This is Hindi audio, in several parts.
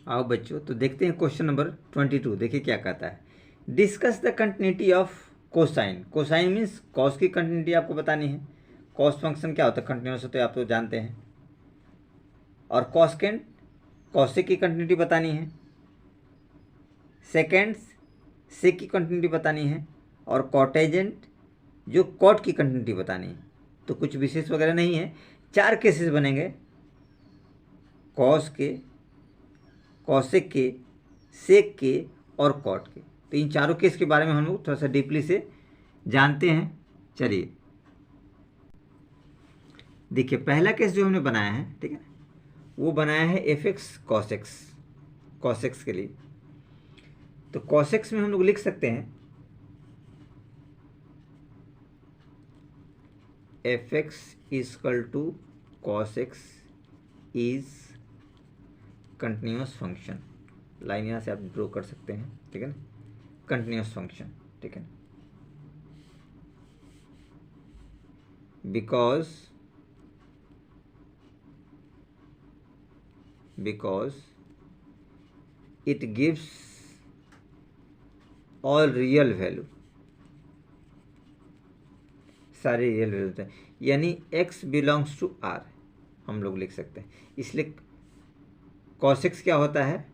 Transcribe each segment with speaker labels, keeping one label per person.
Speaker 1: आओ बच्चों, तो देखते हैं क्वेश्चन नंबर 22। देखिए क्या कहता है। Discuss the continuity of cosine. Cosine means cos की कंटिन्यूटी आपको बतानी है। कॉस फंक्शन क्या होता है, कंटिन्यूस होते हैं, आप तो जानते हैं। और कॉस्केंट कॉसेक की कंटिन्यूटी बतानी है। सेकेंड्स सेक की कंटिन्यूटी बतानी है। और कॉटेजेंट जो कॉट की कंटिन्यूटी बतानी है। तो कुछ विशेष वगैरह नहीं है, 4 केसेस बनेंगे, कॉस के, कॉसेक के, सेक के और कॉट के। तो इन चारों केस के बारे में हम लोग थोड़ा सा डीपली से जानते हैं। चलिए देखिए, पहला केस जो हमने बनाया है, ठीक है, वो बनाया है एफ एक्स कॉसेक्स, कॉसेक्स के लिए। तो कॉसेक्स में हम लोग लिख सकते हैं f x equal to cosec x is continuous function. Line यहाँ से आप ड्रॉ कर सकते हैं, ठीक है ना, कंटिन्यूस फंक्शन, ठीक है ना, because it gives all real value, सारे रियल वैल्यू होते हैं, यानी x बिलोंग्स टू r हम लोग लिख सकते हैं। इसलिए कॉसेक्स क्या होता है,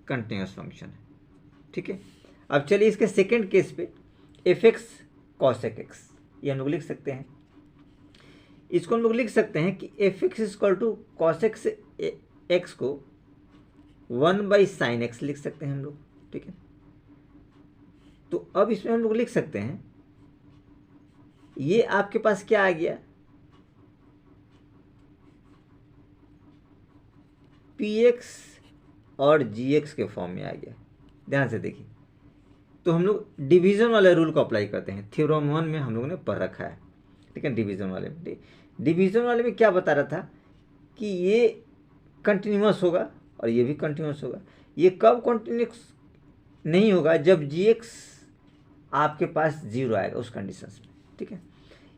Speaker 1: कंटिन्यूस फंक्शन है, ठीक है। अब चलिए इसके सेकेंड केस पे एफ एक्स कॉसेक एक्स, ये हम लोग लिख सकते हैं। इसको हम लोग लिख सकते हैं कि f x equal to cosec x x को 1/sin x लिख सकते हैं हम लोग, ठीक है। तो अब इसमें हम लोग लिख सकते हैं, ये आपके पास क्या आ गया, px और gx के फॉर्म में आ गया। ध्यान से देखिए, तो हम लोग डिवीजन वाले रूल को अप्लाई करते हैं। थ्योरम 1 में हम लोगों ने पढ़ रखा है, ठीक है। डिवीजन वाले में, डिवीजन वाले में क्या बता रहा था कि ये कंटिन्यूस होगा और ये भी कंटिन्यूस होगा। ये कब कंटिन्यूस नहीं होगा, जब gx आपके पास 0 आएगा, उस कंडीशंस में, ठीक है।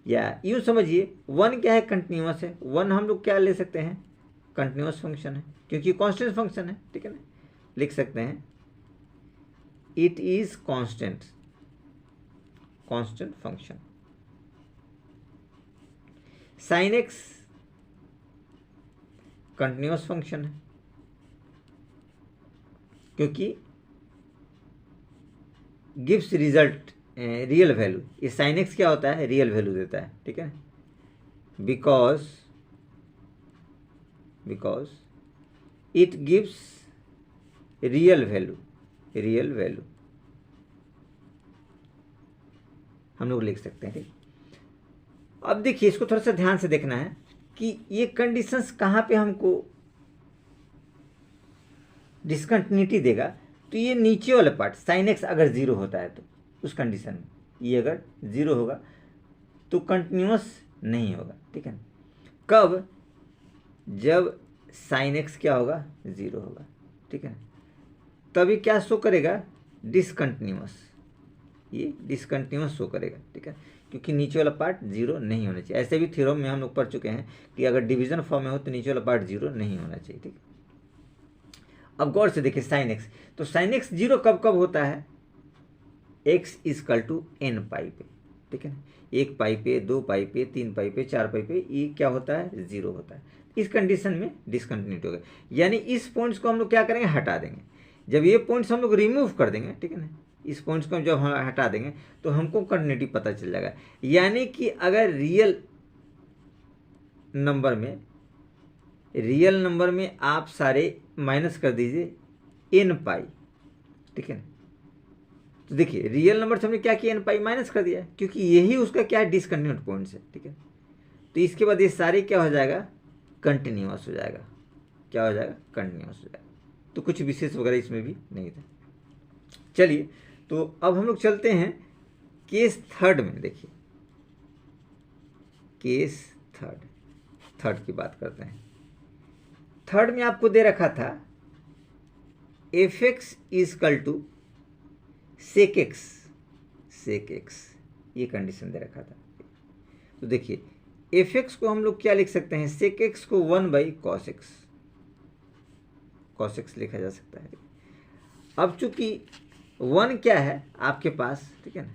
Speaker 1: या यूँ समझिए, 1 क्या है, कंटिन्यूस है। 1 हम लोग क्या ले सकते हैं, कंटिन्यूस फंक्शन है, क्योंकि कांस्टेंट फंक्शन है, ठीक है ना। लिख सकते हैं it is constant, constant function. Sine x continuous function है, क्योंकि गिव्स रिजल्ट रियल वैल्यू। ये साइन एक्स क्या होता है, रियल वैल्यू देता है, ठीक है। Because it gives real value, real value हम लोग लिख सकते हैं, ठीक। अब देखिए, इसको थोड़ा सा ध्यान से देखना है कि ये कंडीशंस कहाँ पे हमको डिसकंटिन्यूटी देगा। तो ये नीचे वाला पार्ट, साइन एक्स अगर 0 होता है तो उस कंडीशन में, ये अगर 0 होगा तो कंटिन्यूस नहीं होगा, ठीक है। कब, जब साइन एक्स क्या होगा, 0 होगा, ठीक है। तभी क्या शो करेगा, डिसकंटिन्यूस, ये डिसकंटिन्यूस शो करेगा, ठीक है, क्योंकि नीचे वाला पार्ट 0 नहीं होना चाहिए। ऐसे भी थ्योरम में हम लोग पढ़ चुके हैं कि अगर डिवीजन फॉर्म में हो तो नीचे वाला पार्ट 0 नहीं होना चाहिए, ठीक है। अब गौर से देखिए, साइन एक्स, तो साइन एक्स 0 कब कब होता है, x इजकल टू n पाई पे, ठीक है ना। 1 पाई पे, 2 पाई पे, 3 पाई पे, 4 पाई पे, ये क्या होता है, 0 होता है। इस कंडीशन में डिसकंटिन्यूटी होगा, यानी इस पॉइंट्स को हम लोग क्या करेंगे, हटा देंगे। जब ये पॉइंट्स हम लोग रिमूव कर देंगे, ठीक है ना, इस पॉइंट्स को जब हम हटा देंगे तो हमको कंटिन्यूटी पता चल जाएगा। यानी कि अगर रियल नंबर में आप सारे माइनस कर दीजिए n पाई, ठीक है ना। तो देखिए, रियल नंबर से हमने क्या किया, n पाई माइनस कर दिया, क्योंकि यही उसका क्या है, डिसकंटिन्यूट पॉइंट्स है, ठीक है। तो इसके बाद ये सारे क्या हो जाएगा, कंटिन्यूस हो जाएगा। क्या हो जाएगा, कंटिन्यूस हो जाएगा। तो कुछ विशेष वगैरह इसमें भी नहीं था। चलिए, तो अब हम लोग चलते हैं केस थर्ड में। देखिए, केस थर्ड की बात करते हैं। थर्ड में आपको दे रखा था f x equal to sec x, ये कंडीशन दे रखा था। तो देखिए, एफ एक्स को हम लोग क्या लिख सकते हैं, सेक एक्स को 1/cos x, cos x लिखा जा सकता है। अब चूंकि 1 क्या है आपके पास, ठीक है ना,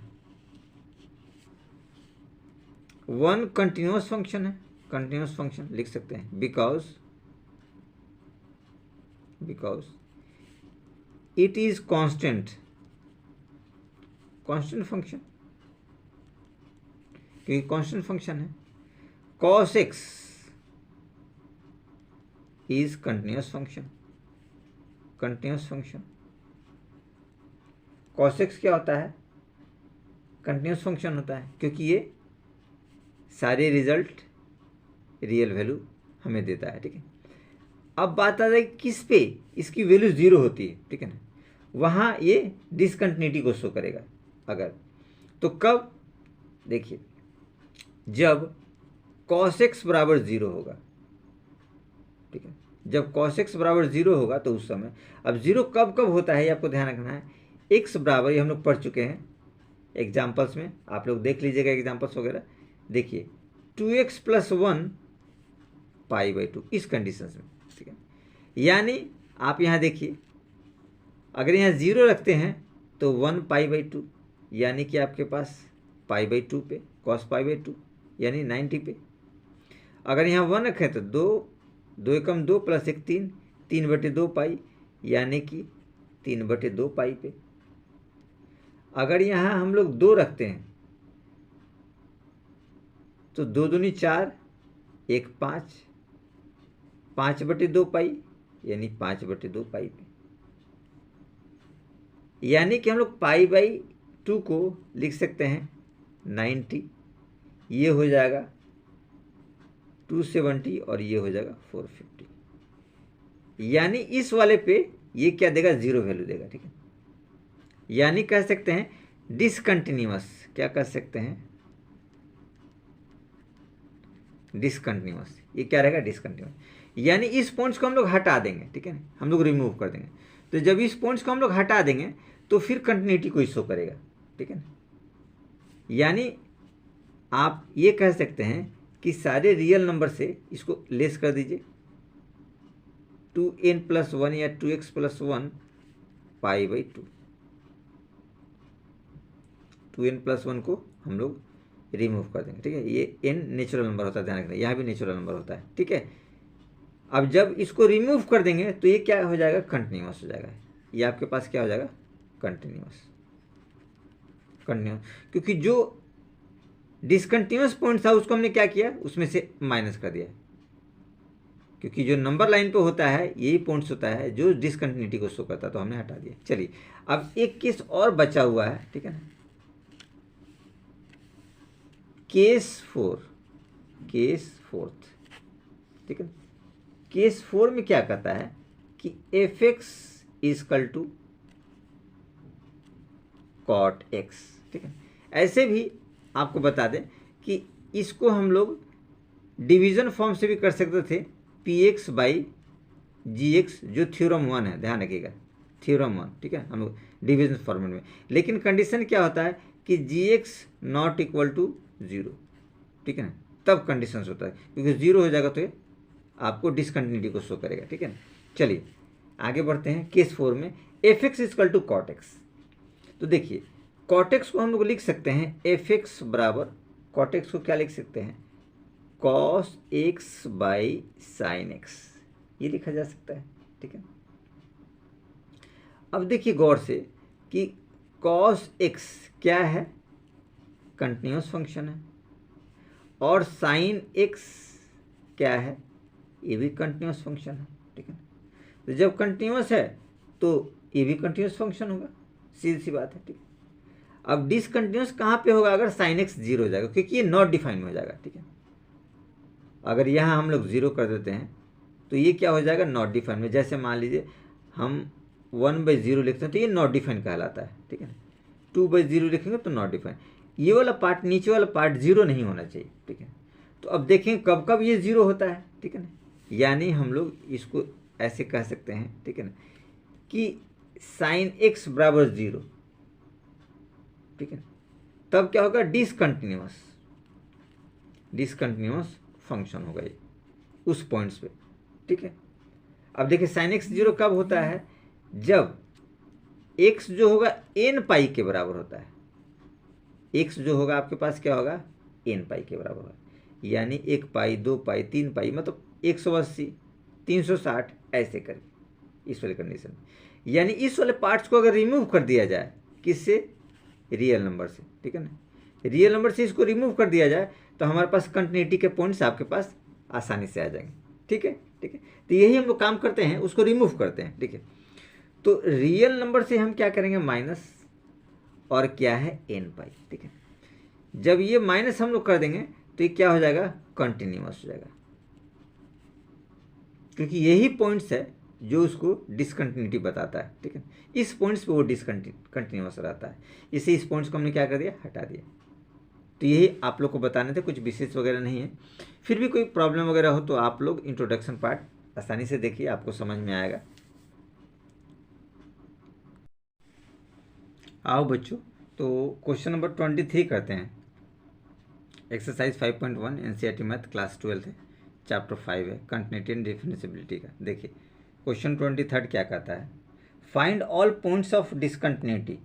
Speaker 1: 1 कंटिन्यूअस फंक्शन है, कंटिन्यूअस फंक्शन लिख सकते हैं because it is constant function, क्योंकि कांस्टेंट फंक्शन है। cos x is continuous function, cos x क्या होता है, कंटिन्यूअस फंक्शन होता है, क्योंकि ये सारे रिजल्ट रियल वैल्यू हमें देता है, ठीक है। अब बात आ जाए किस पे इसकी वैल्यू 0 होती है, ठीक है ना, वहाँ ये डिसकंटिन्यूटी को शो करेगा। अगर तो कब, देखिए जब cos x बराबर 0 होगा, ठीक है, जब cos x बराबर 0 होगा तो उस समय, अब 0 कब कब होता है ये आपको ध्यान रखना है। x बराबर, ये हम लोग पढ़ चुके हैं एग्जाम्पल्स में, आप लोग देख लीजिएगा एग्जाम्पल्स वगैरह। देखिए 2x + 1 π/2 इस कंडीशन में, ठीक है। यानी आप यहाँ देखिए, अगर यहाँ 0 रखते हैं तो 1 π/2, यानी कि आपके पास π/2 पे cos π/2 यानी 90 पे। अगर यहाँ 1 रखें तो 2 एकम 2 + 1 3, 3/2 पाई यानी कि 3/2 पाई पे। अगर यहाँ हम लोग 2 रखते हैं तो 2 दूनी 4, 1 5, 5/2 पाई यानी 5/2 पाई पे। यानी कि हम लोग π/2 को लिख सकते हैं 90, ये हो जाएगा 270 और ये हो जाएगा 450। यानी इस वाले पे ये क्या देगा, 0 वैल्यू देगा, ठीक है। यानी कह सकते हैं डिसकंटिन्यूअस, क्या कह सकते हैं, डिसकंटिन्यूअस। ये क्या रहेगा, डिसकंटिन्यूअस। यानी इस पॉइंट्स को हम लोग हटा देंगे, ठीक है ना, हम लोग रिमूव कर देंगे। तो जब इस पॉइंट्स को हम लोग हटा देंगे तो फिर कंटिन्यूटी को शो करेगा, ठीक है ना। यानी आप ये कह सकते हैं कि सारे रियल नंबर से इसको लेस कर दीजिए, 2n + 1 या 2x + 1 π/2। 2n + 1 को हम लोग रिमूव कर देंगे, ठीक है। ये n नेचुरल नंबर होता है, ध्यान रखना, यहाँ भी नेचुरल नंबर होता है, ठीक है। अब जब इसको रिमूव कर देंगे तो ये क्या हो जाएगा, कंटिन्यूअस हो जाएगा। ये आपके पास क्या हो जाएगा, कंटिन्यूअस, क्योंकि जो डिसकंटिन्यूअस पॉइंट था उसको हमने क्या किया, उसमें से माइनस कर दिया, क्योंकि जो नंबर लाइन पे होता है यही पॉइंट्स होता है जो डिसकंटिन्यूटी को शो करता है, तो हमने हटा दिया। चलिए अब एक केस और बचा हुआ है, ठीक है ना, केस 4, ठीक है। केस 4 में क्या कहता है कि f(x) = cot x, ठीक है। ऐसे भी आपको बता दें कि इसको हम लोग डिवीजन फॉर्म से भी कर सकते थे, px/gx, जो थ्योरम 1 है, ध्यान रखिएगा, थ्योरम 1, ठीक है, हम लोग डिवीजन फॉर्मेट में। लेकिन कंडीशन क्या होता है कि gx ≠ = 0, ठीक है ना, तब कंडीशन होता है, क्योंकि 0 हो जाएगा तो ये आपको डिसकंटिन्यूटी को शो करेगा, ठीक है ना। चलिए आगे बढ़ते हैं। केस 4 में f(x) = cot x। तो देखिए cot x को हम लोग लिख सकते हैं f(x) बराबर, cot x को क्या लिख सकते हैं, cos x/sin x, ये लिखा जा सकता है, ठीक है। अब देखिए गौर से कि cos x क्या है, कंटिन्यूअस फंक्शन है, और sin x क्या है, ये भी कंटिन्यूअस फंक्शन है, ठीक है। तो जब कंटिन्यूअस है तो ये भी कंटिन्यूअस फंक्शन होगा, सीधी सी बात है, ठीक है। अब डिसकंटिन्यूअस कहाँ पे होगा, अगर sin x 0 हो जाएगा, क्योंकि ये नॉट डिफाइन हो जाएगा, ठीक है। अगर यहाँ हम लोग 0 कर देते हैं तो ये क्या हो जाएगा, नॉट डिफाइन में। जैसे मान लीजिए हम 1/0 लिखते हैं तो ये नॉट डिफाइन कहलाता है, ठीक है ना। 2/0 लिखेंगे तो नॉट डिफाइन। ये वाला पार्ट, नीचे वाला पार्ट 0 नहीं होना चाहिए, ठीक है। तो अब देखें कब कब ये 0 होता है, ठीक है ना। यानी हम लोग इसको ऐसे कह सकते हैं, ठीक है ना, कि sin x = 0, ठीक है। तब क्या होगा, डिसकंटिन्यूअस फंक्शन होगा ये उस पॉइंट्स पे, ठीक है। अब देखिए साइन एक्स जीरो कब होता है, जब एक्स जो होगा एन पाई के बराबर होता है। एक्स जो होगा आपके पास क्या होगा, एन पाई के बराबर होगा, यानी 1 पाई 2 पाई 3 पाई मतलब 180 360 ऐसे करके, इस वाले कंडीशन में। यानी इस वाले पार्ट्स को अगर रिमूव कर दिया जाए, किससे, रियल नंबर से, ठीक है ना, रियल नंबर से इसको रिमूव कर दिया जाए तो हमारे पास कंटिन्यूटी के पॉइंट्स आपके पास आसानी से आ जाएंगे। ठीक है, ठीक है, तो यही हम लोग काम करते हैं, उसको रिमूव करते हैं। ठीक है, तो रियल नंबर से हम क्या करेंगे, माइनस, और क्या है, एन पाई। ठीक है, जब ये माइनस हम लोग कर देंगे तो ये क्या हो जाएगा, कंटिन्यूअस हो जाएगा, क्योंकि यही पॉइंट्स है जो उसको डिसकंटिन्यूटी बताता है। ठीक है, इस पॉइंट्स पे वो कंटिन्यूअस रहता है, इसे इस पॉइंट्स को हमने क्या कर दिया, हटा दिया। तो यही आप लोग को बताने थे, कुछ विशेष वगैरह नहीं है। फिर भी कोई प्रॉब्लम वगैरह हो तो आप लोग इंट्रोडक्शन पार्ट आसानी से देखिए, आपको समझ में आएगा। आओ बच्चों, तो क्वेश्चन नंबर 23 करते हैं। एक्सरसाइज 5.1 एनसीईआरटी मैथ क्लास 12 है, चैप्टर 5 है, कंटिन्यूटी एंड डिफरेंशिएबिलिटी का। देखिए क्वेश्चन 23 क्या कहता है, find all points of discontinuity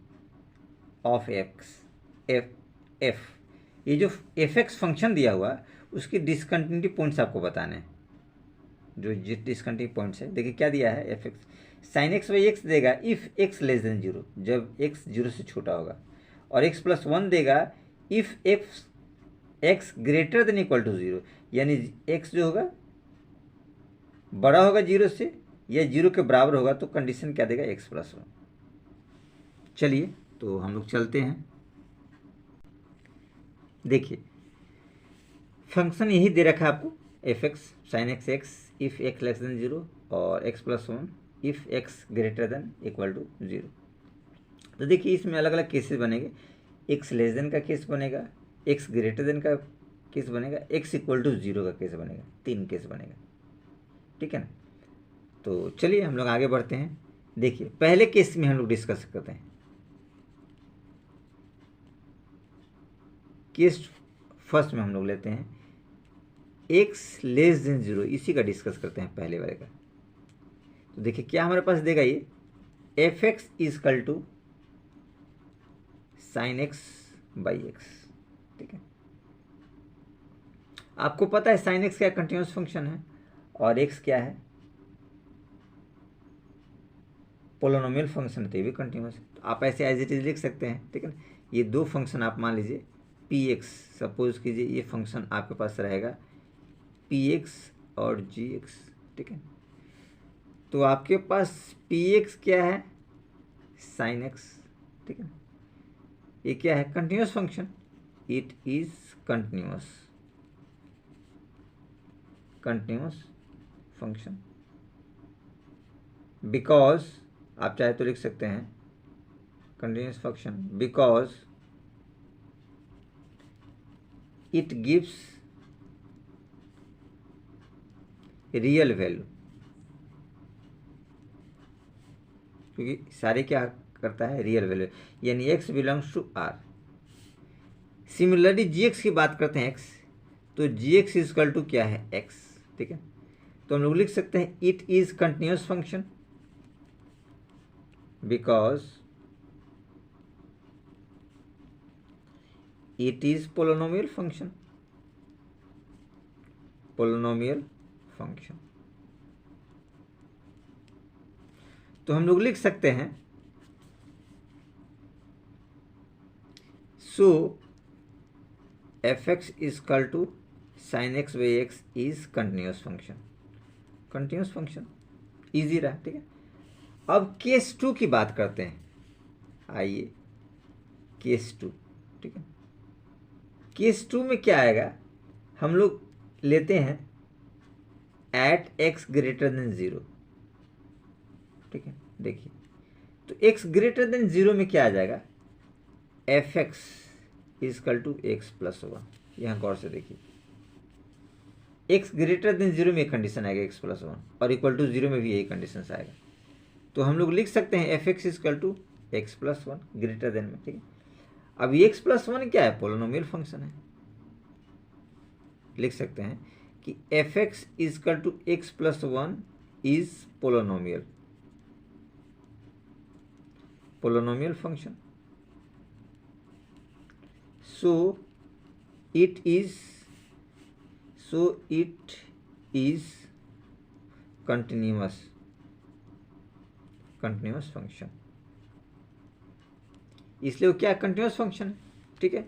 Speaker 1: of x F. ये जो एफ एक्स फंक्शन दिया हुआ है उसकी डिसकंटिन्यूटी पॉइंट्स आपको बताने हैं, जो डिसकंटिन्यूटी पॉइंट्स है। देखिए क्या दिया है, f x sine x by x देगा if x less than zero, जब एक्स जीरो से छोटा होगा, और एक्स प्लस वन देगा if x greater than equal to zero, यानी एक्स जो होगा बड़ा होगा जीरो से या जीरो के बराबर होगा, तो कंडीशन क्या देगा, एक्स प्लस वन। चलिए तो हम लोग चलते हैं। देखिए फंक्शन यही दे रखा है आपको, f x sine x x if x less than zero, और x plus one if x greater than equal to zero. तो देखिए इसमें अलग अलग केसेस बनेंगे, एक्स लेस देन का केस बनेगा, एक्स ग्रेटर देन का केस बनेगा, एक्स इक्वल टू जीरो का केस बनेगा, 3 केस बनेगा। ठीक है ना, तो चलिए हम लोग आगे बढ़ते हैं। देखिए पहले केस में हम लोग डिस्कस करते हैं, केस फर्स्ट में हम लोग लेते हैं एक्स लेस देन जीरो, इसी का डिस्कस करते हैं पहले वाले का। तो देखिए क्या हमारे पास देगा, ये f x equal to sign x by x. ठीक है, आपको पता है साइन एक्स क्या कंटिन्यूस फंक्शन है और एक्स क्या है, पोलिनोमियल फंक्शन है, तो ये भी कंटिन्यूस है। तो आप ऐसे एज इट इज लिख सकते हैं। ठीक है ना, ये दो फंक्शन आप मान लीजिए पी एक्स, सपोज कीजिए ये फंक्शन आपके पास रहेगा पी एक्स और जी एक्स। ठीक है, तो आपके पास पी एक्स क्या है, साइन एक्स। ठीक है, ये क्या है, continuous function, it is continuous function because, आप चाहे तो लिख सकते हैं continuous function because it gives real value, क्योंकि सारे क्या करता है, रियल वैल्यू, यानी x belongs to r। Similarly g x की बात करते हैं x, तो जी एक्स इजकल टू क्या है, x। ठीक है, तो हम लोग लिख सकते हैं it is continuous function because it is polynomial function, तो हम लोग लिख सकते हैं so f x equal to sign x by x is continuous function, easy रहा। ठीक है, अब केस 2 की बात करते हैं, आइए केस 2। ठीक है, केस 2 में क्या आएगा, हम लोग लेते हैं at x greater than zero. ठीक है, देखिए तो एक्स ग्रेटर देन जीरो में क्या आ जाएगा, f x equal to x plus one. यहाँ गौर से देखिए, एक्स ग्रेटर देन जीरो में एक कंडीशन आएगा एक्स प्लस वन, और इक्वल टू जीरो में भी यही कंडीशन आएगा। तो हम लोग लिख सकते हैं f x equal to x plus one greater than में। ठीक है, अब ये एक्स प्लस वन क्या है, पोलिनोमियल फंक्शन है, लिख सकते हैं कि f x equal to x plus one is polynomial, polynomial function, so it is continuous function, इसलिए वो क्या कंटिन्यूस फंक्शन है। ठीक है,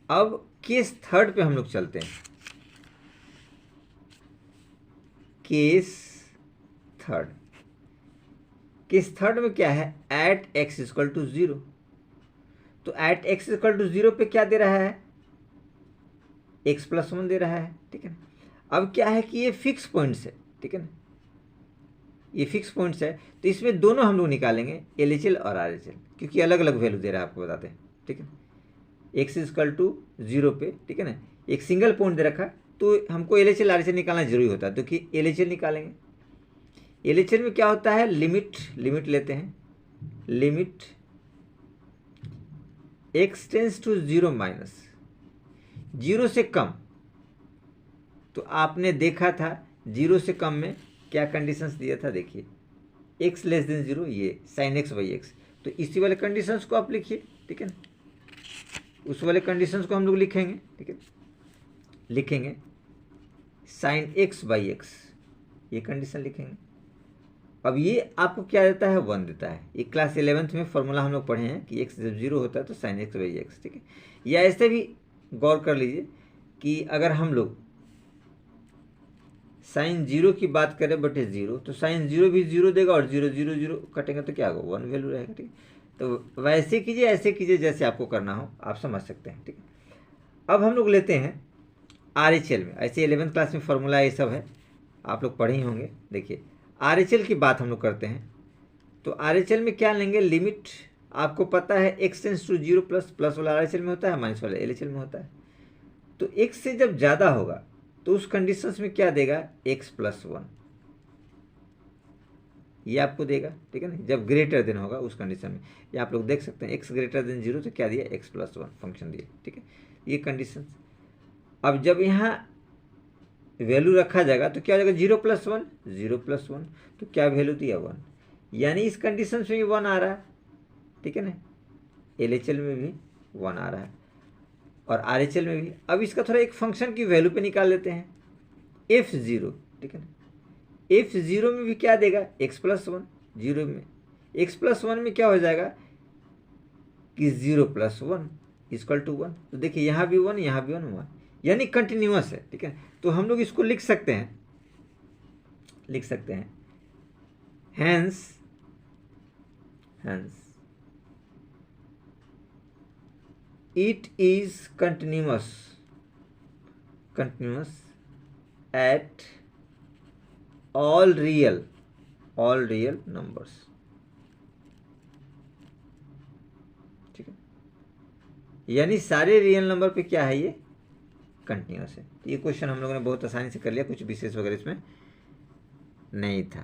Speaker 1: अब केस थर्ड पे हम लोग चलते हैं। केस थर्ड में क्या है, एट एक्स इक्वल टू 0। तो एट एक्स इक्वल टू 0 पे क्या दे रहा है, x+1 दे रहा है। ठीक है ना, अब क्या है कि ये फिक्स पॉइंट्स है। ठीक है ना, ये फिक्स पॉइंट्स है, तो इसमें दोनों हम लोग निकालेंगे, LHL और RHL, क्योंकि अलग अलग वैल्यू दे रहा है, आपको बताते हैं। ठीक है, x इक्वल टू 0 पे, ठीक है ना, एक सिंगल पॉइंट दे रखा, तो हमको LHL RHL निकालना जरूरी होता है, तो कि LHL निकालेंगे। LHL में क्या होता है, लिमिट लेते हैं, limit x tends to 0 minus 0 से कम। तो आपने देखा था 0 से कम में क्या कंडीशंस दिया था, देखिए x लेस देन 0, ये sin x बाई एक्स। तो इसी वाले कंडीशंस को आप लिखिए। ठीक है ना, उस वाले कंडीशंस को हम लोग लिखेंगे। ठीक है, लिखेंगे sin x बाई एक्स, ये कंडीशन लिखेंगे। अब ये आपको क्या देता है, 1 देता है। ये क्लास 11th में फॉर्मूला हम लोग पढ़े हैं कि x जब 0 होता है तो sin x बाई एक्स। ठीक है, या ऐसे भी गौर कर लीजिए कि अगर हम लोग sin 0 की बात करें बटे 0, तो sin 0 भी 0 देगा, और 0 0 0 कटेंगे तो क्या होगा, 1 वैल्यू रहेगा। ठीक है, तो वैसे कीजिए, ऐसे कीजिए, जैसे आपको करना हो, आप समझ सकते हैं। ठीक है, अब हम लोग लेते हैं RHL में। ऐसे 11th क्लास में फॉर्मूला ये सब है, आप लोग पढ़े ही होंगे। देखिए RHL की बात हम लोग करते हैं, तो RHL में क्या लेंगे, लिमिट आपको पता है x टेंस टू 0, प्लस वाला RHL में होता है, माइनस वाला LHL में होता है। तो x से जब ज़्यादा होगा तो उस कंडीशंस में क्या देगा, x+1, ये आपको देगा। ठीक है ना, जब ग्रेटर देन होगा उस कंडीशन में, ये आप लोग देख सकते हैं, x ग्रेटर देन 0 तो क्या दिया, x+1 फंक्शन दिया। ठीक है, ये कंडीशन। अब जब यहाँ वैल्यू रखा जाएगा तो क्या हो जाएगा, 0+1, तो क्या वैल्यू दिया, 1, यानी इस कंडीशन में भी 1 आ रहा है। ठीक है ना, LHL में भी 1 आ रहा है और RHL में भी। अब इसका थोड़ा एक फंक्शन की वैल्यू पे निकाल लेते हैं, f0। ठीक है ना, f0 में भी क्या देगा, x+1, 0 में x+1 में क्या हो जाएगा कि 0+1 इक्वल टू 1। तो देखिए यहाँ भी 1, यहाँ भी 1, यानी कंटिन्यूअस है। ठीक है, तो हम लोग इसको लिख सकते हैं, hence it is continuous at all real numbers. ठीक है, यानी सारे रियल नंबर पे क्या है, ये कंटिन्यूअस है। ये क्वेश्चन हम लोगों ने बहुत आसानी से कर लिया, कुछ विशेष वगैरह इसमें नहीं था।